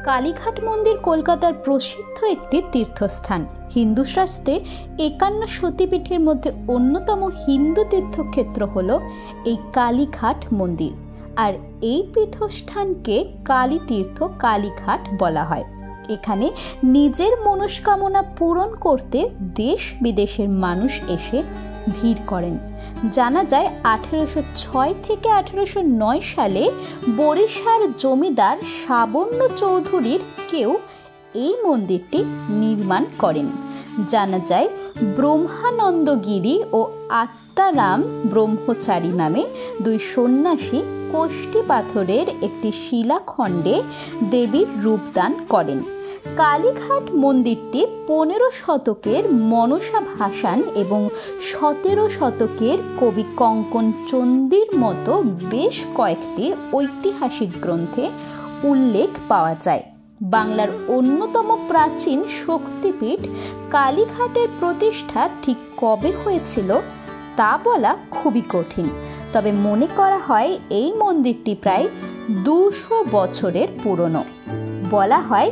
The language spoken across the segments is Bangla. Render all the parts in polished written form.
কালীঘাট মন্দির কলকাতার প্রসিদ্ধ একটি তীর্থস্থান। হিন্দু শাস্ত্রে 51 সতীপীঠের মধ্যে অন্যতম হিন্দু তীর্থক্ষেত্র হল এই কালীঘাট মন্দির, আর এই পীঠস্থানকে কালী তীর্থ কালীঘাট বলা হয়। এখানে নিজের মনস্কামনা পূরণ করতে দেশ বিদেশের মানুষ এসে ভিড় করেন। জানা যায় 1806 থেকে 1809 সালে বরিশার জমিদার সাবর্ণ চৌধুরীর কেউ এই মন্দিরটি নির্মাণ করেন। জানা যায় ব্রহ্মানন্দগিরি ও আত্মারাম ব্রহ্মচারী নামে দুই সন্ন্যাসী কোষ্ঠী পাথরের একটি শিলাখণ্ডে দেবীর রূপদান করেন। কালীঘাট মন্দিরটি 15 শতকের মনসা ভাসান এবং 17 শতকের কবি কঙ্কন চণ্ডীর মতো বেশ কয়েকটি ঐতিহাসিক গ্রন্থে উল্লেখ পাওয়া যায়। বাংলার অন্যতম প্রাচীন শক্তিপীঠ কালীঘাটের প্রতিষ্ঠা ঠিক কবে হয়েছিল তা বলা খুবই কঠিন, তবে মনে করা হয় এই মন্দিরটি প্রায় 200 বছরের পুরনো। বলা হয়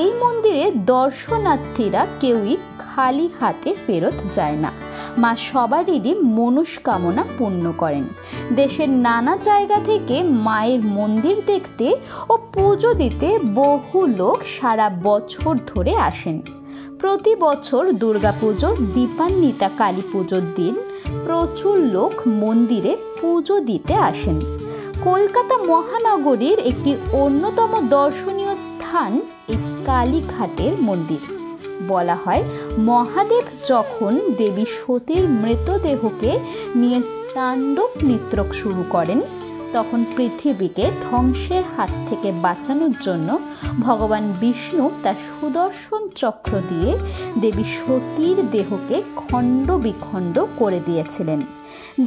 এই মন্দিরে দর্শনার্থীরা কেউই খালি হাতে ফেরত যায় না, মা সবারই মনস্কামনা পূর্ণ করেন। দেশের নানা জায়গা থেকে মায়ের মন্দির দেখতে ও পুজো দিতে বহু লোক সারা বছর ধরে আসেন। প্রতি বছর দুর্গাপুজো, দীপান্বিতা কালী পুজোর দিন প্রচুর লোক মন্দিরে পুজো দিতে আসেন। কলকাতা মহানগরীর একটি অন্যতম দর্শনীয় স্থান এই কালীঘাটের মন্দির। বলা হয় মহাদেব যখন দেবী সতীর মৃতদেহকে নিয়ে তাণ্ডব নৃত্য শুরু করেন, তখন পৃথিবীকে ধ্বংসের হাত থেকে বাঁচানোর জন্য ভগবান বিষ্ণু তার সুদর্শন চক্র দিয়ে দেবী সতীর দেহকে খণ্ড বিখণ্ড করে দিয়েছিলেন।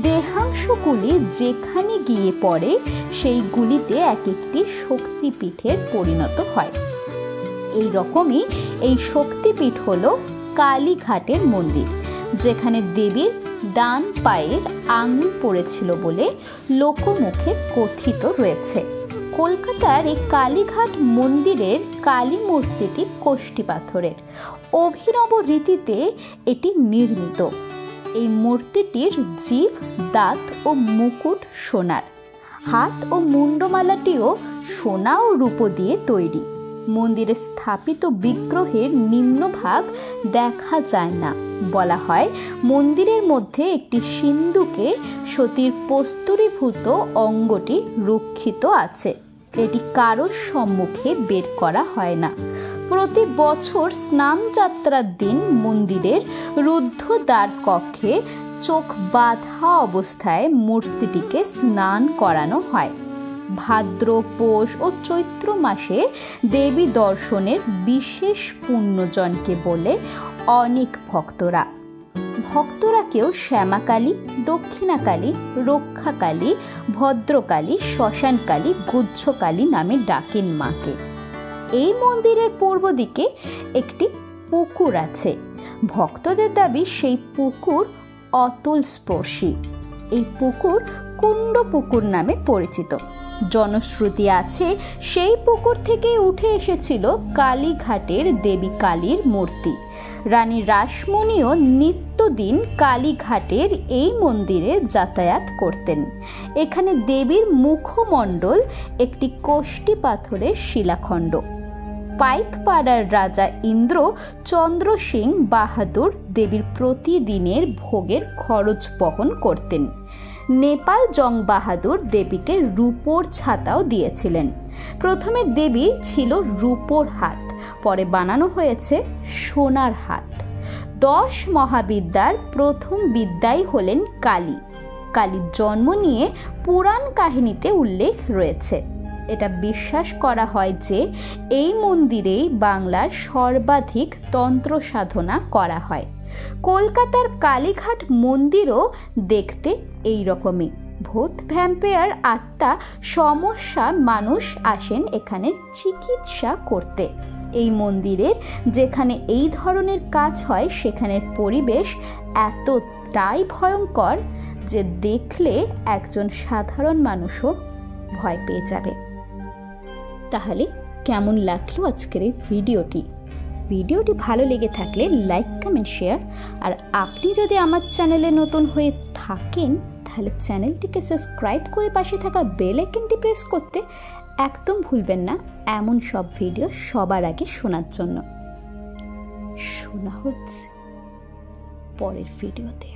দেহাংশগুলি যেখানে গিয়ে পড়ে সেইগুলিতে এক একটি শক্তিপীঠের পরিণত হয়। এই রকমই এই শক্তিপীঠ হল কালীঘাটের মন্দির, যেখানে দেবীর ডান পায়ের আঙুল পড়েছিল বলে লোকমুখে কথিত রয়েছে। কলকাতার এই কালীঘাট মন্দিরের কালী মূর্তিটি কোষ্ঠী পাথরের। অভিনব রীতিতে এটি নির্মিত। এই মূর্তিটির জিভ, দাঁত ও মুকুট সোনার, হাত ও মুন্ডমালাটিও সোনা ও রূপো দিয়ে তৈরি। মন্দিরে স্থাপিত বিগ্রহের নিম্নভাগ দেখা যায় না। বলা হয় মন্দিরের মধ্যে একটি সিন্ধুকে সতীর প্রস্তরীভূত অঙ্গটি রক্ষিত আছে। এটি কারোর সম্মুখে বের করা হয় না। প্রতি বছর স্নান যাত্রার দিন মন্দিরের রুদ্ধদ্বার কক্ষে চোখ বাঁধা অবস্থায় মূর্তিটিকে স্নান করানো হয়। ভাদ্র, পৌষ ও চৈত্র মাসে দেবী দর্শনের বিশেষ পুণ্যজনকে বলে অনেক ভক্তরা কেউ শ্যামাকালী, দক্ষিণাকালী, রক্ষাকালী, ভদ্রকালী, শ্মশানকালী, গুহ্যকালী নামে ডাকেন মাকে। এই মন্দিরের পূর্ব দিকে একটি পুকুর আছে। ভক্তদের দাবি সেই পুকুর অতল স্পর্শী। এই পুকুর কুণ্ড পুকুর নামে পরিচিত। জনশ্রুতি আছে সেই পুকুর থেকে উঠে এসেছিল কালীঘাটের দেবী কালীর মূর্তি। রানী রাসমণিও নিত্যদিন কালীঘাটের এই মন্দিরে যাতায়াত করতেন। এখানে দেবীর মুখমণ্ডল একটি কোষ্ঠী পাথরের শিলাখণ্ড। পাইকপাড়ার রাজা ইন্দ্র চন্দ্র সিং বাহাদুর দেবীর প্রতিদিনের ভোগের খরচ বহন করতেন। নেপাল জং বাহাদুর দেবীকে রূপোর ছাতাও দিয়েছিলেন। প্রথমে দেবী ছিল রূপোর হাত, পরে বানানো হয়েছে সোনার হাত। 10 মহাবিদ্যার প্রথম বিদ্যাই হলেন কালী। কালীর জন্ম নিয়ে পুরাণ কাহিনীতে উল্লেখ রয়েছে। এটা বিশ্বাস করা হয় যে এই মন্দিরেই বাংলার সর্বাধিক তন্ত্র সাধনা করা হয়। কলকাতার কালীঘাট মন্দিরও দেখতে এই রকমই। ভূত, ভ্যাম্পায়ার, আত্মা সমস্যা মানুষ আসেন এখানে চিকিৎসা করতে। এই মন্দিরে যেখানে এই ধরনের কাজ হয় সেখানের পরিবেশ এতটাই ভয়ঙ্কর যে দেখলে একজন সাধারণ মানুষও ভয় পেয়ে যাবে। তাহলে কেমন লাগলো আজকের এই ভিডিওটি ভালো লেগে থাকলে লাইক কমেন্ট শেয়ার, আর আপনি যদি আমার চ্যানেলে নতুন হয়ে থাকেন তাহলে চ্যানেলটিকে সাবস্ক্রাইব করে পাশে থাকা বেল আইকনটি প্রেস করতে একদম ভুলবেন না এমন সব ভিডিও সবার আগে শোনার জন্য। শোনা হচ্ছে পরের ভিডিওতে।